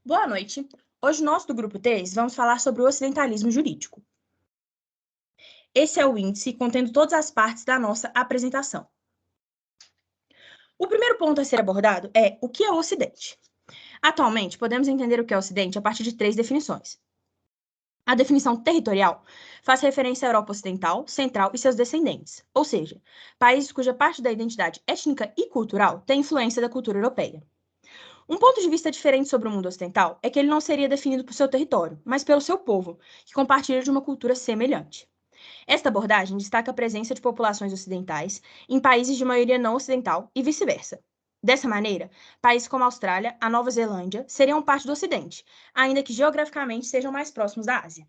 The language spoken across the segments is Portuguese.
Boa noite. Hoje nós do Grupo 3 vamos falar sobre o ocidentalismo jurídico. Esse é o índice contendo todas as partes da nossa apresentação. O primeiro ponto a ser abordado é o que é o Ocidente. Atualmente, podemos entender o que é o Ocidente a partir de 3 definições. A definição territorial faz referência à Europa Ocidental, Central e seus descendentes, ou seja, países cuja parte da identidade étnica e cultural tem influência da cultura europeia. Um ponto de vista diferente sobre o mundo ocidental é que ele não seria definido por seu território, mas pelo seu povo, que compartilha de uma cultura semelhante. Esta abordagem destaca a presença de populações ocidentais em países de maioria não ocidental e vice-versa. Dessa maneira, países como a Austrália, a Nova Zelândia seriam parte do Ocidente, ainda que geograficamente sejam mais próximos da Ásia.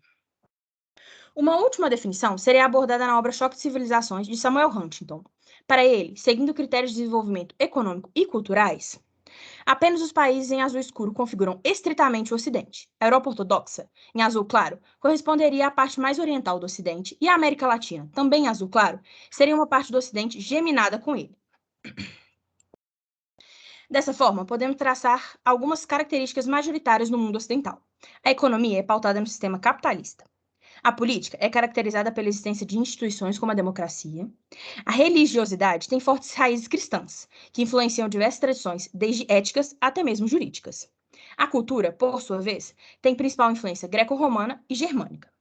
Uma última definição seria abordada na obra Choque de Civilizações, de Samuel Huntington. Para ele, seguindo critérios de desenvolvimento econômico e culturais, apenas os países em azul escuro configuram estritamente o Ocidente. A Europa Ortodoxa, em azul claro, corresponderia à parte mais oriental do Ocidente, e a América Latina, também em azul claro, seria uma parte do Ocidente geminada com ele. Dessa forma, podemos traçar algumas características majoritárias no mundo ocidental. A economia é pautada no sistema capitalista. A política é caracterizada pela existência de instituições como a democracia. A religiosidade tem fortes raízes cristãs, que influenciam diversas tradições, desde éticas até mesmo jurídicas. A cultura, por sua vez, tem principal influência greco-romana e germânica.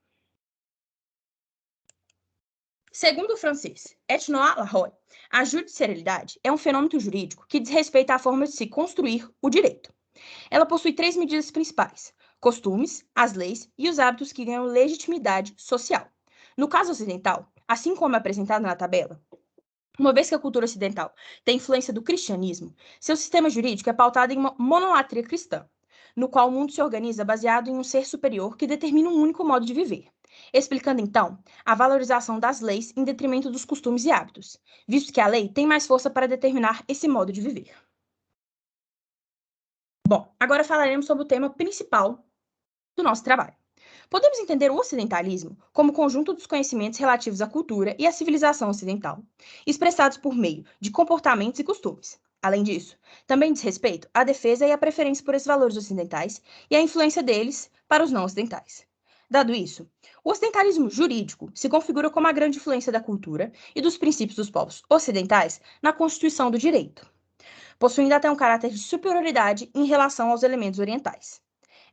Segundo Francis Etnoir Laroy, a judicialidade é um fenômeno jurídico que diz respeito à forma de se construir o direito. Ela possui 3 medidas principais: costumes, as leis e os hábitos que ganham legitimidade social. No caso ocidental, assim como é apresentado na tabela, uma vez que a cultura ocidental tem influência do cristianismo, seu sistema jurídico é pautado em uma monolatria cristã, no qual o mundo se organiza baseado em um ser superior que determina um único modo de viver, explicando então a valorização das leis em detrimento dos costumes e hábitos, visto que a lei tem mais força para determinar esse modo de viver. Bom, agora falaremos sobre o tema principal do nosso trabalho. Podemos entender o ocidentalismo como o conjunto dos conhecimentos relativos à cultura e à civilização ocidental, expressados por meio de comportamentos e costumes. Além disso, também diz respeito à defesa e à preferência por esses valores ocidentais e à influência deles para os não ocidentais. Dado isso, o ocidentalismo jurídico se configura como a grande influência da cultura e dos princípios dos povos ocidentais na constituição do direito, possuindo até um caráter de superioridade em relação aos elementos orientais.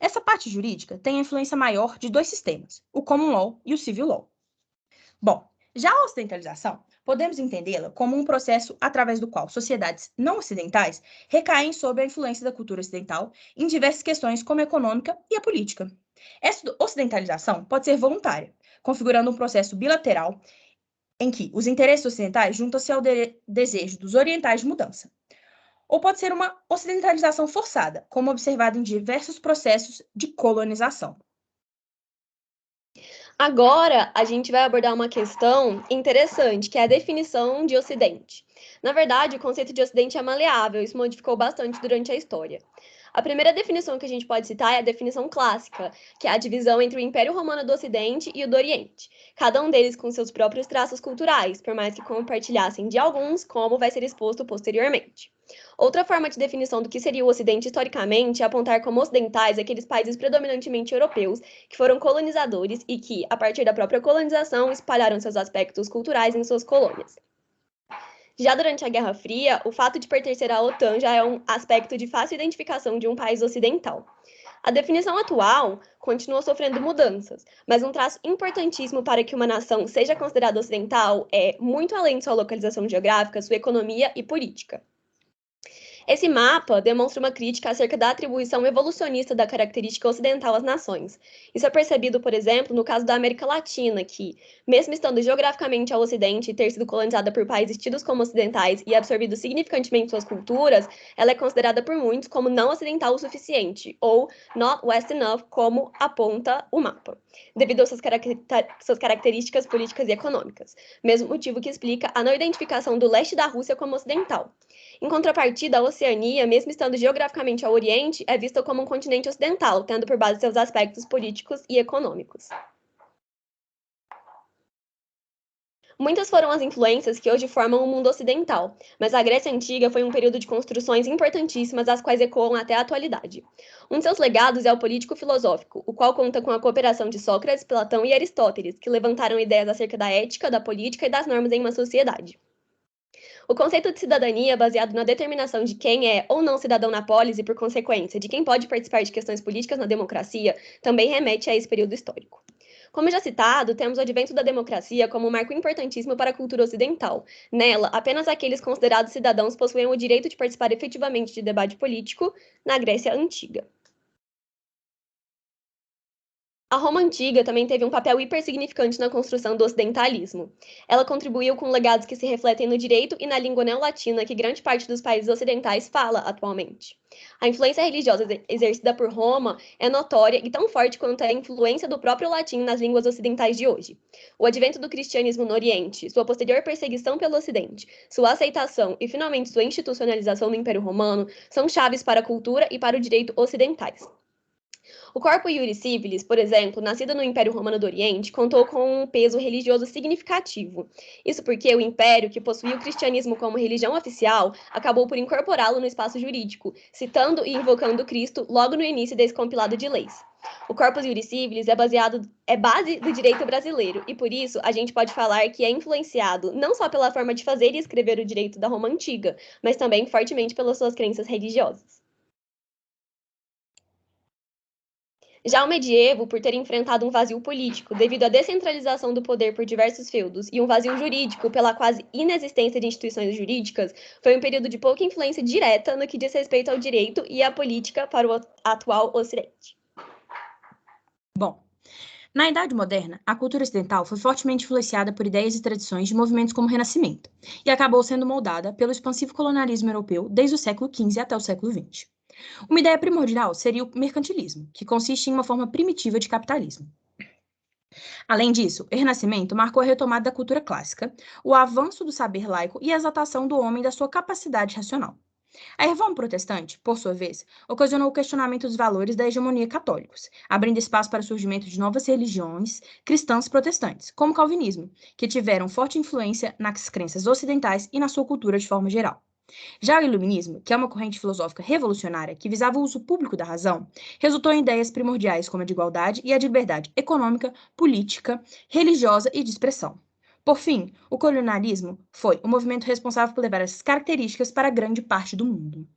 Essa parte jurídica tem a influência maior de 2 sistemas, o Common Law e o Civil Law. Bom, já a ocidentalização, podemos entendê-la como um processo através do qual sociedades não ocidentais recaem sob a influência da cultura ocidental em diversas questões como a econômica e a política. Essa ocidentalização pode ser voluntária, configurando um processo bilateral em que os interesses ocidentais juntam-se ao desejo dos orientais de mudança. Ou pode ser uma ocidentalização forçada, como observado em diversos processos de colonização. Agora, a gente vai abordar uma questão interessante, que é a definição de Ocidente. Na verdade, o conceito de Ocidente é maleável, isso modificou bastante durante a história. A primeira definição que a gente pode citar é a definição clássica, que é a divisão entre o Império Romano do Ocidente e o do Oriente, cada um deles com seus próprios traços culturais, por mais que compartilhassem de alguns, como vai ser exposto posteriormente. Outra forma de definição do que seria o Ocidente historicamente é apontar como ocidentais aqueles países predominantemente europeus que foram colonizadores e que, a partir da própria colonização, espalharam seus aspectos culturais em suas colônias. Já durante a Guerra Fria, o fato de pertencer à OTAN já é um aspecto de fácil identificação de um país ocidental. A definição atual continua sofrendo mudanças, mas um traço importantíssimo para que uma nação seja considerada ocidental é, muito além de sua localização geográfica, sua economia e política. Esse mapa demonstra uma crítica acerca da atribuição evolucionista da característica ocidental às nações. Isso é percebido, por exemplo, no caso da América Latina, que, mesmo estando geograficamente ao Ocidente e ter sido colonizada por países tidos como ocidentais e absorvido significantemente suas culturas, ela é considerada por muitos como não ocidental o suficiente, ou not West enough, como aponta o mapa, devido às suas características políticas e econômicas. Mesmo motivo que explica a não identificação do leste da Rússia como ocidental. Em contrapartida, a Oceania, mesmo estando geograficamente ao Oriente, é vista como um continente ocidental, tendo por base seus aspectos políticos e econômicos. Muitas foram as influências que hoje formam o mundo ocidental, mas a Grécia Antiga foi um período de construções importantíssimas, as quais ecoam até a atualidade. Um de seus legados é o político-filosófico, o qual conta com a cooperação de Sócrates, Platão e Aristóteles, que levantaram ideias acerca da ética, da política e das normas em uma sociedade. O conceito de cidadania, baseado na determinação de quem é ou não cidadão na polis e, por consequência, de quem pode participar de questões políticas na democracia, também remete a esse período histórico. Como já citado, temos o advento da democracia como um marco importantíssimo para a cultura ocidental. Nela, apenas aqueles considerados cidadãos possuíam o direito de participar efetivamente de debate político na Grécia Antiga. A Roma Antiga também teve um papel hipersignificante na construção do ocidentalismo. Ela contribuiu com legados que se refletem no direito e na língua neolatina que grande parte dos países ocidentais fala atualmente. A influência religiosa exercida por Roma é notória e tão forte quanto a influência do próprio latim nas línguas ocidentais de hoje. O advento do cristianismo no Oriente, sua posterior perseguição pelo Ocidente, sua aceitação e, finalmente, sua institucionalização no Império Romano são chaves para a cultura e para o direito ocidentais. O Corpus Iuris Civilis, por exemplo, nascido no Império Romano do Oriente, contou com um peso religioso significativo. Isso porque o império, que possuía o cristianismo como religião oficial, acabou por incorporá-lo no espaço jurídico, citando e invocando Cristo logo no início desse compilado de leis. O Corpus Iuris Civilis é base do direito brasileiro e, por isso, a gente pode falar que é influenciado não só pela forma de fazer e escrever o direito da Roma Antiga, mas também fortemente pelas suas crenças religiosas. Já o medievo, por ter enfrentado um vazio político devido à descentralização do poder por diversos feudos e um vazio jurídico pela quase inexistência de instituições jurídicas, foi um período de pouca influência direta no que diz respeito ao direito e à política para o atual Ocidente. Bom, na Idade Moderna, a cultura ocidental foi fortemente influenciada por ideias e tradições de movimentos como o Renascimento, e acabou sendo moldada pelo expansivo colonialismo europeu desde o século XV até o século XX. Uma ideia primordial seria o mercantilismo, que consiste em uma forma primitiva de capitalismo. Além disso, o Renascimento marcou a retomada da cultura clássica, o avanço do saber laico e a exaltação do homem da sua capacidade racional. A Reforma Protestante, por sua vez, ocasionou o questionamento dos valores da hegemonia católicos, abrindo espaço para o surgimento de novas religiões cristãs protestantes, como o Calvinismo, que tiveram forte influência nas crenças ocidentais e na sua cultura de forma geral. Já o Iluminismo, que é uma corrente filosófica revolucionária que visava o uso público da razão, resultou em ideias primordiais como a de igualdade e a de liberdade econômica, política, religiosa e de expressão. Por fim, o colonialismo foi o movimento responsável por levar essas características para grande parte do mundo.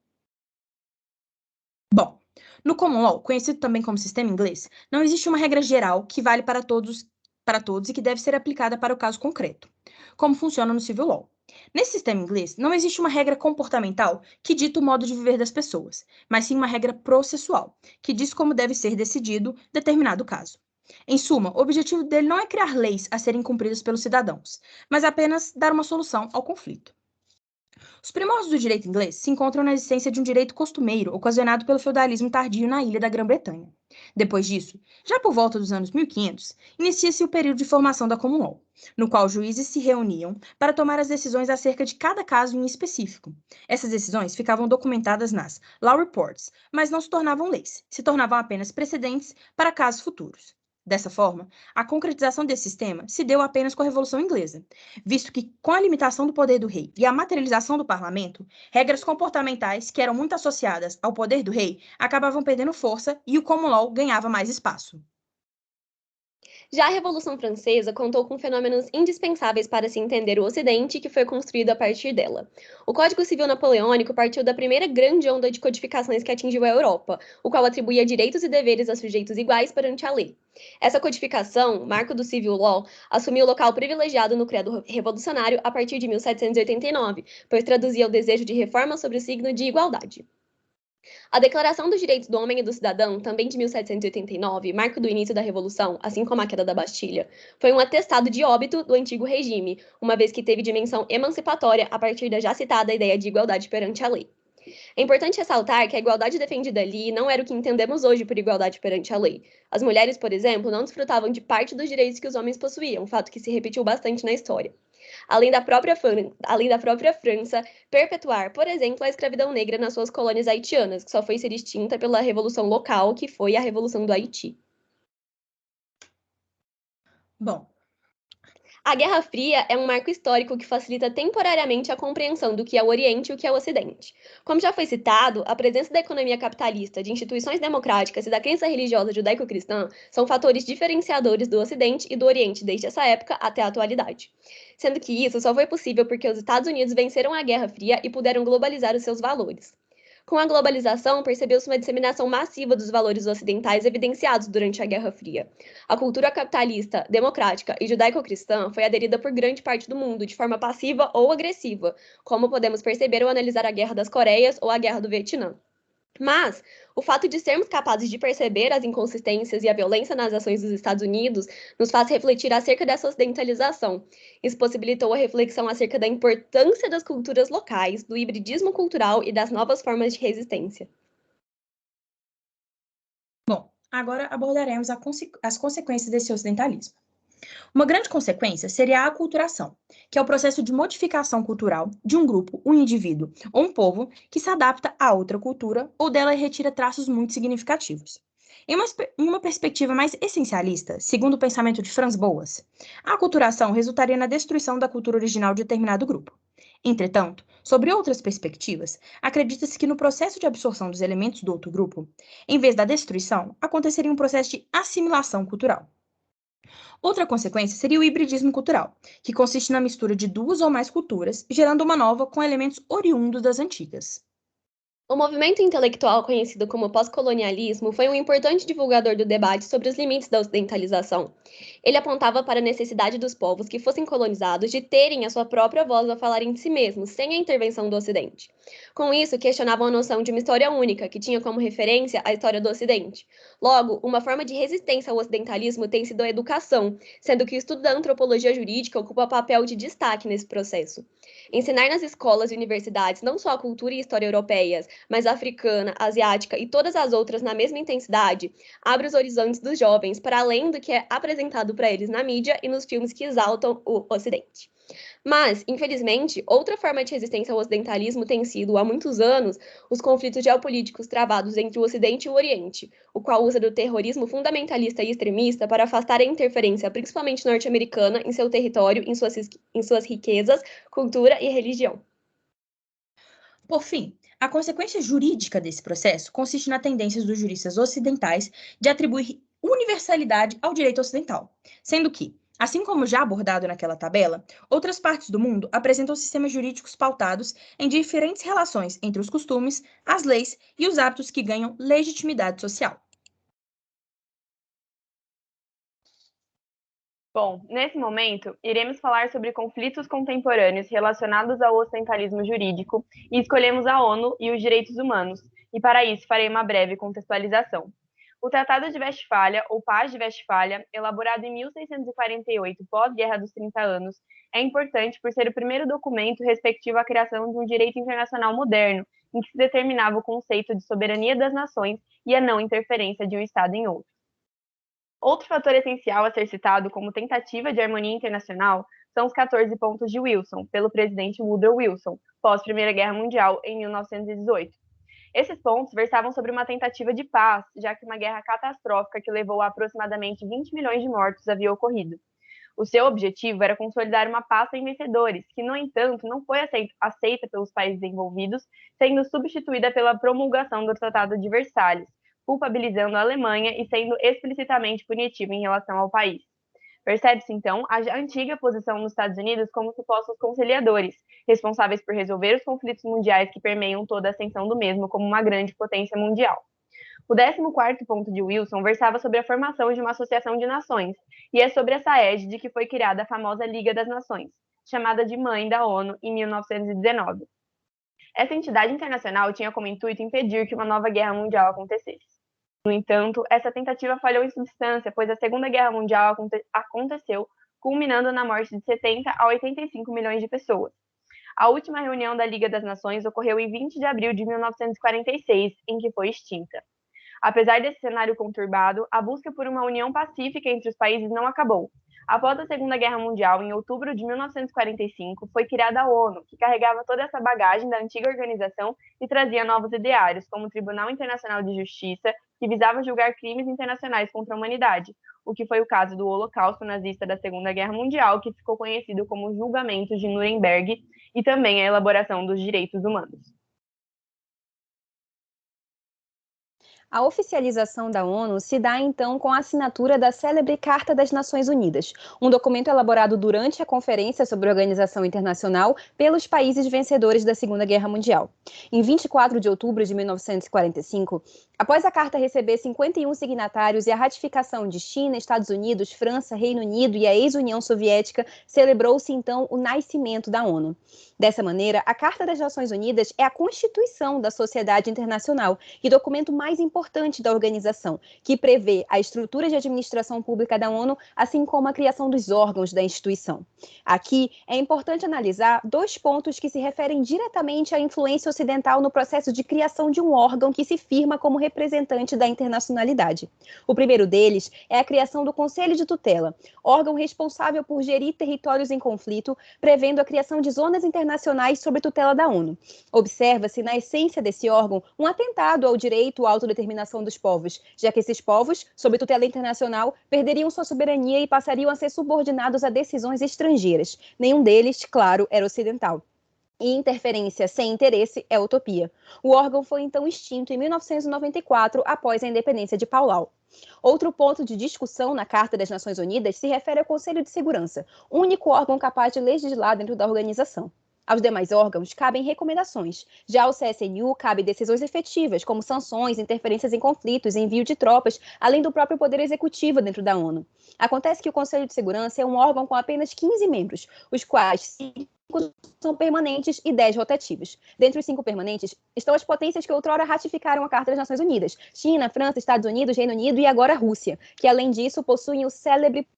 Bom, no Common Law, conhecido também como sistema inglês, não existe uma regra geral que vale para todos e que deve ser aplicada para o caso concreto, como funciona no Civil Law. Nesse sistema inglês, não existe uma regra comportamental que dita o modo de viver das pessoas, mas sim uma regra processual, que diz como deve ser decidido determinado caso. Em suma, o objetivo dele não é criar leis a serem cumpridas pelos cidadãos, mas apenas dar uma solução ao conflito. Os primórdios do direito inglês se encontram na existência de um direito costumeiro ocasionado pelo feudalismo tardio na ilha da Grã-Bretanha. Depois disso, já por volta dos anos 1500, inicia-se o período de formação da Common Law, no qual juízes se reuniam para tomar as decisões acerca de cada caso em específico. Essas decisões ficavam documentadas nas Law Reports, mas não se tornavam leis, se tornavam apenas precedentes para casos futuros. Dessa forma, a concretização desse sistema se deu apenas com a Revolução Inglesa, visto que, com a limitação do poder do rei e a materialização do parlamento, regras comportamentais que eram muito associadas ao poder do rei acabavam perdendo força e o common law ganhava mais espaço. Já a Revolução Francesa contou com fenômenos indispensáveis para se entender o Ocidente que foi construído a partir dela. O Código Civil Napoleônico partiu da primeira grande onda de codificações que atingiu a Europa, o qual atribuía direitos e deveres a sujeitos iguais perante a lei. Essa codificação, marco do Civil Law, assumiu local privilegiado no credo revolucionário a partir de 1789, pois traduzia o desejo de reforma sobre o signo de igualdade. A Declaração dos Direitos do Homem e do Cidadão, também de 1789, marco do início da Revolução, assim como a queda da Bastilha, foi um atestado de óbito do antigo regime, uma vez que teve dimensão emancipatória a partir da já citada ideia de igualdade perante a lei. É importante ressaltar que a igualdade defendida ali não era o que entendemos hoje por igualdade perante a lei. As mulheres, por exemplo, não desfrutavam de parte dos direitos que os homens possuíam, fato que se repetiu bastante na história. Além da própria França perpetuar, por exemplo, a escravidão negra nas suas colônias haitianas, que só foi ser extinta pela revolução local, que foi a Revolução do Haiti. Bom, A Guerra Fria é um marco histórico que facilita temporariamente a compreensão do que é o Oriente e o que é o Ocidente. Como já foi citado, a presença da economia capitalista, de instituições democráticas e da crença religiosa judaico-cristã são fatores diferenciadores do Ocidente e do Oriente desde essa época até a atualidade. Sendo que isso só foi possível porque os Estados Unidos venceram a Guerra Fria e puderam globalizar os seus valores. Com a globalização, percebeu-se uma disseminação massiva dos valores ocidentais evidenciados durante a Guerra Fria. A cultura capitalista, democrática e judaico-cristã foi aderida por grande parte do mundo de forma passiva ou agressiva, como podemos perceber ao analisar a Guerra das Coreias ou a Guerra do Vietnã. Mas o fato de sermos capazes de perceber as inconsistências e a violência nas ações dos Estados Unidos nos faz refletir acerca dessa ocidentalização. Isso possibilitou a reflexão acerca da importância das culturas locais, do hibridismo cultural e das novas formas de resistência. Bom, agora abordaremos as consequências desse ocidentalismo. Uma grande consequência seria a aculturação, que é o processo de modificação cultural de um grupo, um indivíduo ou um povo que se adapta a outra cultura ou dela retira traços muito significativos. Em uma perspectiva mais essencialista, segundo o pensamento de Franz Boas, a aculturação resultaria na destruição da cultura original de determinado grupo. Entretanto, sobre outras perspectivas, acredita-se que no processo de absorção dos elementos do outro grupo, em vez da destruição, aconteceria um processo de assimilação cultural. Outra consequência seria o hibridismo cultural, que consiste na mistura de duas ou mais culturas, gerando uma nova com elementos oriundos das antigas. O movimento intelectual conhecido como pós-colonialismo foi um importante divulgador do debate sobre os limites da ocidentalização. Ele apontava para a necessidade dos povos que fossem colonizados de terem a sua própria voz ao falarem de si mesmos, sem a intervenção do Ocidente. Com isso, questionavam a noção de uma história única, que tinha como referência a história do Ocidente. Logo, uma forma de resistência ao ocidentalismo tem sido a educação, sendo que o estudo da antropologia jurídica ocupa papel de destaque nesse processo. Ensinar nas escolas e universidades não só a cultura e história europeias, mas africana, asiática e todas as outras na mesma intensidade, abre os horizontes dos jovens para além do que é apresentado para eles na mídia e nos filmes que exaltam o Ocidente. Mas, infelizmente, outra forma de resistência ao ocidentalismo tem sido, há muitos anos, os conflitos geopolíticos travados entre o Ocidente e o Oriente, o qual usa do terrorismo fundamentalista e extremista para afastar a interferência, principalmente norte-americana, em seu território, em suas riquezas, cultura e religião. Por fim, a consequência jurídica desse processo consiste na tendência dos juristas ocidentais de atribuir universalidade ao direito ocidental, sendo que, assim como já abordado naquela tabela, outras partes do mundo apresentam sistemas jurídicos pautados em diferentes relações entre os costumes, as leis e os hábitos que ganham legitimidade social. Bom, nesse momento, iremos falar sobre conflitos contemporâneos relacionados ao ocidentalismo jurídico e escolhemos a ONU e os direitos humanos, e para isso farei uma breve contextualização. O Tratado de Westfália, ou Paz de Westfália, elaborado em 1648, pós-Guerra dos 30 Anos, é importante por ser o primeiro documento respectivo à criação de um direito internacional moderno, em que se determinava o conceito de soberania das nações e a não interferência de um Estado em outro. Outro fator essencial a ser citado como tentativa de harmonia internacional são os 14 pontos de Wilson, pelo presidente Woodrow Wilson, pós-Primeira Guerra Mundial, em 1918. Esses pontos versavam sobre uma tentativa de paz, já que uma guerra catastrófica que levou a aproximadamente 20 milhões de mortos havia ocorrido. O seu objetivo era consolidar uma paz sem vencedores, que, no entanto, não foi aceita pelos países envolvidos, sendo substituída pela promulgação do Tratado de Versalhes, culpabilizando a Alemanha e sendo explicitamente punitivo em relação ao país. Percebe-se, então, a antiga posição dos Estados Unidos como supostos conciliadores, responsáveis por resolver os conflitos mundiais que permeiam toda a ascensão do mesmo como uma grande potência mundial. O 14º ponto de Wilson versava sobre a formação de uma associação de nações, e é sobre essa égide que foi criada a famosa Liga das Nações, chamada de Mãe da ONU em 1919. Essa entidade internacional tinha como intuito impedir que uma nova guerra mundial acontecesse. No entanto, essa tentativa falhou em substância, pois a Segunda Guerra Mundial aconteceu, culminando na morte de 70 a 85 milhões de pessoas. A última reunião da Liga das Nações ocorreu em 20 de abril de 1946, em que foi extinta. Apesar desse cenário conturbado, a busca por uma união pacífica entre os países não acabou. Após a Segunda Guerra Mundial, em outubro de 1945, foi criada a ONU, que carregava toda essa bagagem da antiga organização e trazia novos ideários, como o Tribunal Internacional de Justiça, que visava julgar crimes internacionais contra a humanidade, o que foi o caso do Holocausto nazista da Segunda Guerra Mundial, que ficou conhecido como Julgamento de Nuremberg, e também a elaboração dos direitos humanos. A oficialização da ONU se dá, então, com a assinatura da célebre Carta das Nações Unidas, um documento elaborado durante a Conferência sobre a Organização Internacional pelos países vencedores da Segunda Guerra Mundial. Em 24 de outubro de 1945, após a Carta receber 51 signatários e a ratificação de China, Estados Unidos, França, Reino Unido e a ex-União Soviética, celebrou-se, então, o nascimento da ONU. Dessa maneira, a Carta das Nações Unidas é a constituição da sociedade internacional e documento mais importante da organização, que prevê a estrutura de administração pública da ONU, assim como a criação dos órgãos da instituição. Aqui é importante analisar dois pontos que se referem diretamente à influência ocidental no processo de criação de um órgão que se firma como representante da internacionalidade. O primeiro deles é a criação do Conselho de Tutela, órgão responsável por gerir territórios em conflito, prevendo a criação de zonas internacionais sob tutela da ONU. Observa-se, na essência desse órgão, um atentado ao direito à autodeterminação dos povos, já que esses povos, sob tutela internacional, perderiam sua soberania e passariam a ser subordinados a decisões estrangeiras. Nenhum deles, claro, era ocidental. E interferência sem interesse é utopia. O órgão foi então extinto em 1994, após a independência de Palau. Outro ponto de discussão na Carta das Nações Unidas se refere ao Conselho de Segurança, único órgão capaz de legislar dentro da organização. Aos demais órgãos cabem recomendações. Já ao CSNU cabem decisões efetivas, como sanções, interferências em conflitos, envio de tropas, além do próprio poder executivo dentro da ONU. Acontece que o Conselho de Segurança é um órgão com apenas 15 membros, os quais 5 são permanentes e 10 rotativos. Dentre os 5 permanentes estão as potências que outrora ratificaram a Carta das Nações Unidas: China, França, Estados Unidos, Reino Unido e agora a Rússia, que além disso possuem o célebre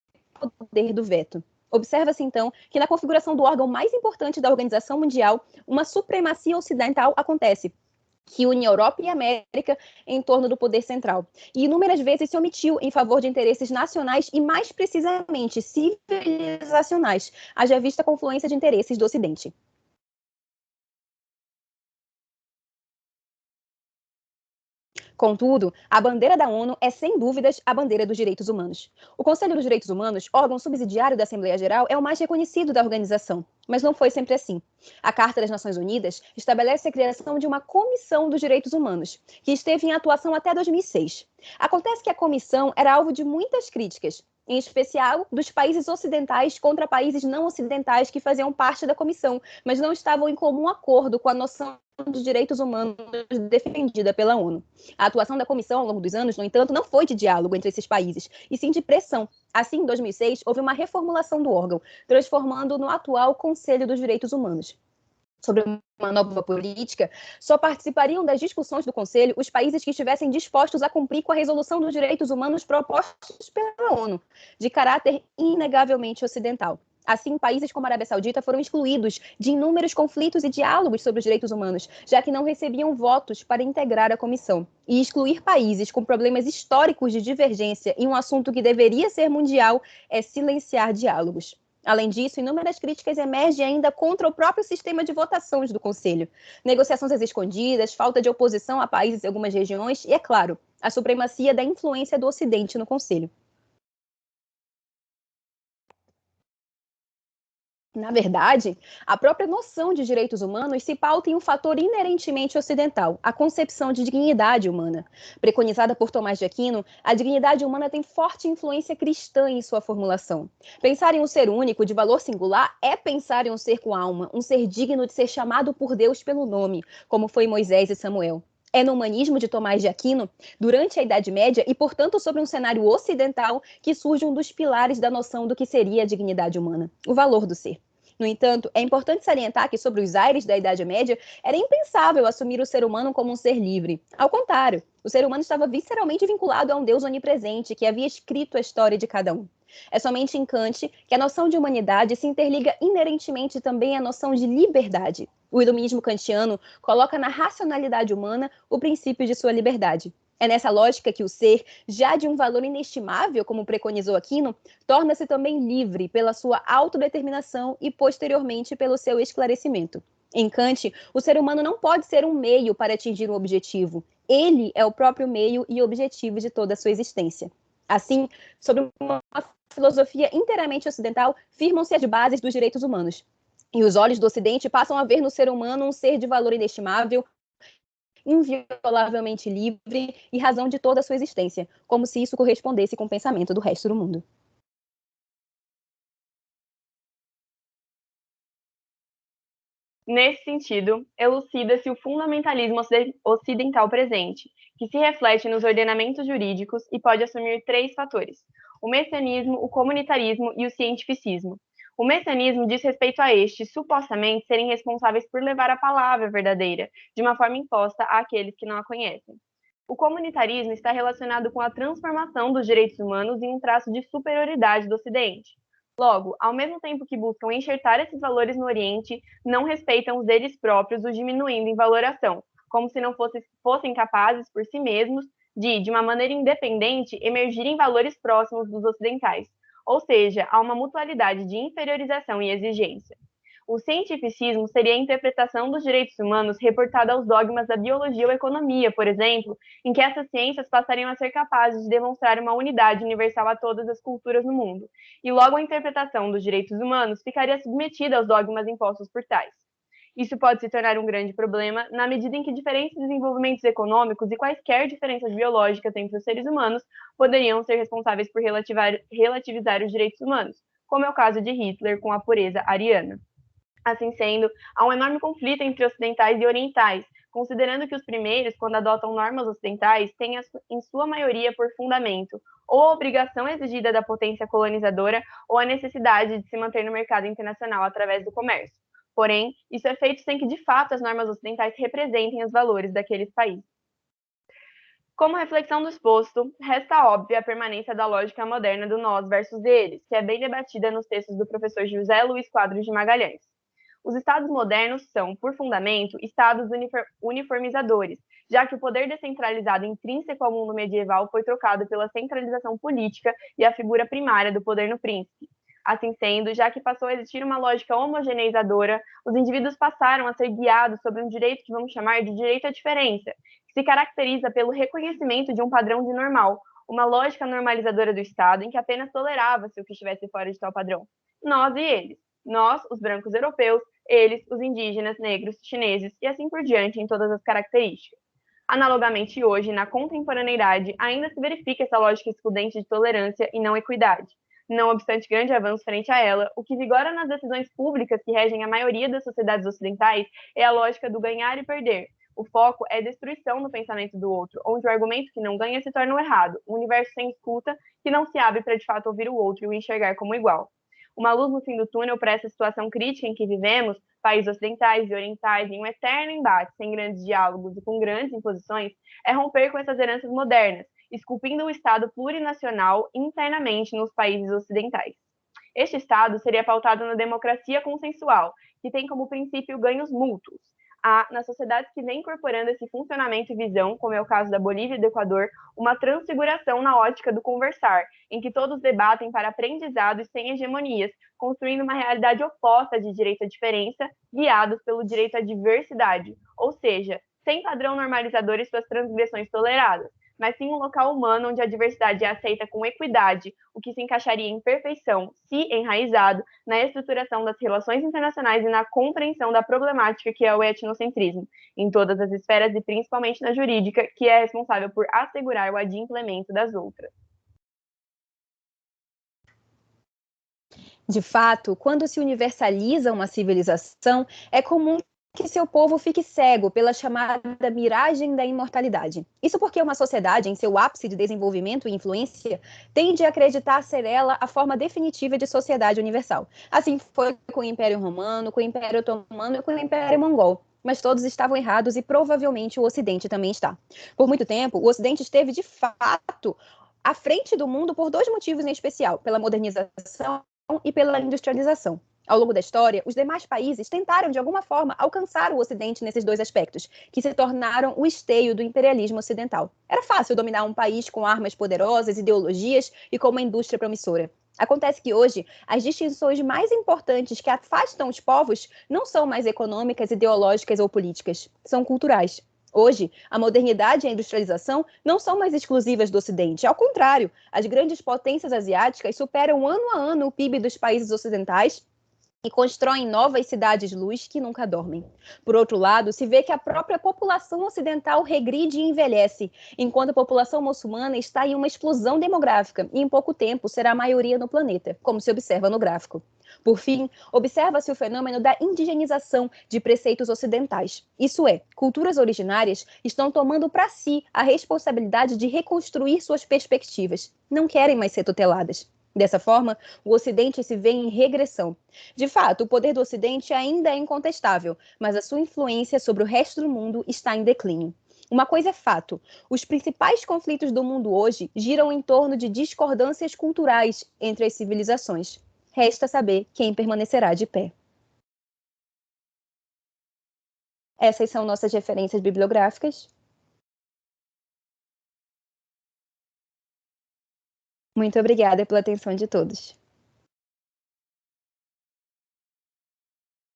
poder do veto. Observa-se, então, que na configuração do órgão mais importante da Organização Mundial, uma supremacia ocidental acontece, que une Europa e América em torno do poder central. E inúmeras vezes se omitiu em favor de interesses nacionais e, mais precisamente, civilizacionais, haja vista a confluência de interesses do Ocidente. Contudo, a bandeira da ONU é, sem dúvidas, a bandeira dos direitos humanos. O Conselho dos Direitos Humanos, órgão subsidiário da Assembleia Geral, é o mais reconhecido da organização, mas não foi sempre assim. A Carta das Nações Unidas estabelece a criação de uma Comissão dos Direitos Humanos, que esteve em atuação até 2006. Acontece que a comissão era alvo de muitas críticas, em especial dos países ocidentais contra países não ocidentais que faziam parte da comissão, mas não estavam em comum acordo com a noção dos direitos humanos defendida pela ONU. A atuação da comissão ao longo dos anos, no entanto, não foi de diálogo entre esses países, e sim de pressão. Assim, em 2006, houve uma reformulação do órgão, transformando no atual Conselho dos Direitos Humanos. Sobre uma nova política, só participariam das discussões do Conselho os países que estivessem dispostos a cumprir com a resolução dos direitos humanos propostos pela ONU, de caráter inegavelmente ocidental. Assim, países como a Arábia Saudita foram excluídos de inúmeros conflitos e diálogos sobre os direitos humanos, já que não recebiam votos para integrar a comissão. E excluir países com problemas históricos de divergência em um assunto que deveria ser mundial é silenciar diálogos. Além disso, inúmeras críticas emergem ainda contra o próprio sistema de votações do Conselho. Negociações às escondidas, falta de oposição a países em algumas regiões e, é claro, a supremacia da influência do Ocidente no Conselho. Na verdade, a própria noção de direitos humanos se pauta em um fator inerentemente ocidental, a concepção de dignidade humana. Preconizada por Tomás de Aquino, a dignidade humana tem forte influência cristã em sua formulação. Pensar em um ser único, de valor singular, é pensar em um ser com alma, um ser digno de ser chamado por Deus pelo nome, como foi Moisés e Samuel. É no humanismo de Tomás de Aquino, durante a Idade Média e, portanto, sobre um cenário ocidental, que surge um dos pilares da noção do que seria a dignidade humana, o valor do ser. No entanto, é importante salientar que, sobre os aires da Idade Média, era impensável assumir o ser humano como um ser livre. Ao contrário, o ser humano estava visceralmente vinculado a um Deus onipresente que havia escrito a história de cada um. É somente em Kant que a noção de humanidade se interliga inerentemente também à noção de liberdade. O iluminismo kantiano coloca na racionalidade humana o princípio de sua liberdade. É nessa lógica que o ser, já de um valor inestimável, como preconizou Aquino, torna-se também livre pela sua autodeterminação e, posteriormente, pelo seu esclarecimento. Em Kant, o ser humano não pode ser um meio para atingir um objetivo. Ele é o próprio meio e objetivo de toda a sua existência. Assim, sobre uma filosofia inteiramente ocidental, firmam-se as bases dos direitos humanos. E os olhos do Ocidente passam a ver no ser humano um ser de valor inestimável, inviolavelmente livre e razão de toda a sua existência, como se isso correspondesse com o pensamento do resto do mundo. Nesse sentido, elucida-se o fundamentalismo ocidental presente, que se reflete nos ordenamentos jurídicos e pode assumir 3 fatores: o messianismo, o comunitarismo e o cientificismo. O messianismo diz respeito a estes supostamente serem responsáveis por levar a palavra verdadeira, de uma forma imposta àqueles que não a conhecem. O comunitarismo está relacionado com a transformação dos direitos humanos em um traço de superioridade do Ocidente. Logo, ao mesmo tempo que buscam enxertar esses valores no Oriente, não respeitam os deles próprios, os diminuindo em valoração, como se não fossem capazes por si mesmos de uma maneira independente, emergirem valores próximos dos ocidentais. Ou seja, há uma mutualidade de inferiorização e exigência. O cientificismo seria a interpretação dos direitos humanos reportada aos dogmas da biologia ou economia, por exemplo, em que essas ciências passariam a ser capazes de demonstrar uma unidade universal a todas as culturas no mundo, e logo a interpretação dos direitos humanos ficaria submetida aos dogmas impostos por tais. Isso pode se tornar um grande problema na medida em que diferentes desenvolvimentos econômicos e quaisquer diferenças biológicas entre os seres humanos poderiam ser responsáveis por relativizar os direitos humanos, como é o caso de Hitler com a pureza ariana. Assim sendo, há um enorme conflito entre ocidentais e orientais, considerando que os primeiros, quando adotam normas ocidentais, têm em sua maioria por fundamento ou a obrigação exigida da potência colonizadora ou a necessidade de se manter no mercado internacional através do comércio. Porém, isso é feito sem que, de fato, as normas ocidentais representem os valores daqueles países. Como reflexão do exposto, resta óbvia a permanência da lógica moderna do nós versus eles, que é bem debatida nos textos do professor José Luiz Quadros de Magalhães. Os estados modernos são, por fundamento, estados uniformizadores, já que o poder descentralizado intrínseco ao mundo medieval foi trocado pela centralização política e a figura primária do poder no príncipe. Assim sendo, já que passou a existir uma lógica homogeneizadora, os indivíduos passaram a ser guiados sobre um direito que vamos chamar de direito à diferença, que se caracteriza pelo reconhecimento de um padrão de normal, uma lógica normalizadora do Estado em que apenas tolerava-se o que estivesse fora de tal padrão. Nós e eles. Nós, os brancos europeus, eles, os indígenas, negros, chineses e assim por diante em todas as características. Analogamente hoje, na contemporaneidade, ainda se verifica essa lógica excludente de tolerância e não equidade. Não obstante grande avanço frente a ela, o que vigora nas decisões públicas que regem a maioria das sociedades ocidentais é a lógica do ganhar e perder. O foco é destruição do pensamento do outro, onde o argumento que não ganha se torna o errado, um universo sem escuta que não se abre para de fato ouvir o outro e o enxergar como igual. Uma luz no fim do túnel para essa situação crítica em que vivemos, países ocidentais e orientais, em um eterno embate, sem grandes diálogos e com grandes imposições, é romper com essas heranças modernas, esculpindo o Estado plurinacional internamente nos países ocidentais. Este Estado seria pautado na democracia consensual, que tem como princípio ganhos mútuos. Há, nas sociedades que vêm incorporando esse funcionamento e visão, como é o caso da Bolívia e do Equador, uma transfiguração na ótica do conversar, em que todos debatem para aprendizados sem hegemonias, construindo uma realidade oposta de direito à diferença, guiados pelo direito à diversidade, ou seja, sem padrão normalizador e suas transgressões toleradas, mas sim um local humano onde a diversidade é aceita com equidade, o que se encaixaria em perfeição, se enraizado, na estruturação das relações internacionais e na compreensão da problemática que é o etnocentrismo, em todas as esferas e principalmente na jurídica, que é responsável por assegurar o adimplemento das outras. De fato, quando se universaliza uma civilização, é comum que seu povo fique cego pela chamada miragem da imortalidade. Isso porque uma sociedade, em seu ápice de desenvolvimento e influência, tende a acreditar ser ela a forma definitiva de sociedade universal. Assim foi com o Império Romano, com o Império Otomano e com o Império Mongol. Mas todos estavam errados e provavelmente o Ocidente também está. Por muito tempo, o Ocidente esteve, de fato, à frente do mundo por 2 motivos em especial: pela modernização e pela industrialização. Ao longo da história, os demais países tentaram, de alguma forma, alcançar o Ocidente nesses dois aspectos, que se tornaram o esteio do imperialismo ocidental. Era fácil dominar um país com armas poderosas, ideologias e com uma indústria promissora. Acontece que hoje, as distinções mais importantes que afastam os povos não são mais econômicas, ideológicas ou políticas, são culturais. Hoje, a modernidade e a industrialização não são mais exclusivas do Ocidente. Ao contrário, as grandes potências asiáticas superam ano a ano o PIB dos países ocidentais e constroem novas cidades-luz que nunca dormem. Por outro lado, se vê que a própria população ocidental regride e envelhece, enquanto a população muçulmana está em uma explosão demográfica e em pouco tempo será a maioria no planeta, como se observa no gráfico. Por fim, observa-se o fenômeno da indigenização de preceitos ocidentais. Isso é, culturas originárias estão tomando para si a responsabilidade de reconstruir suas perspectivas. Não querem mais ser tuteladas. Dessa forma, o Ocidente se vê em regressão. De fato, o poder do Ocidente ainda é incontestável, mas a sua influência sobre o resto do mundo está em declínio. Uma coisa é fato: os principais conflitos do mundo hoje giram em torno de discordâncias culturais entre as civilizações. Resta saber quem permanecerá de pé. Essas são nossas referências bibliográficas. Muito obrigada pela atenção de todos.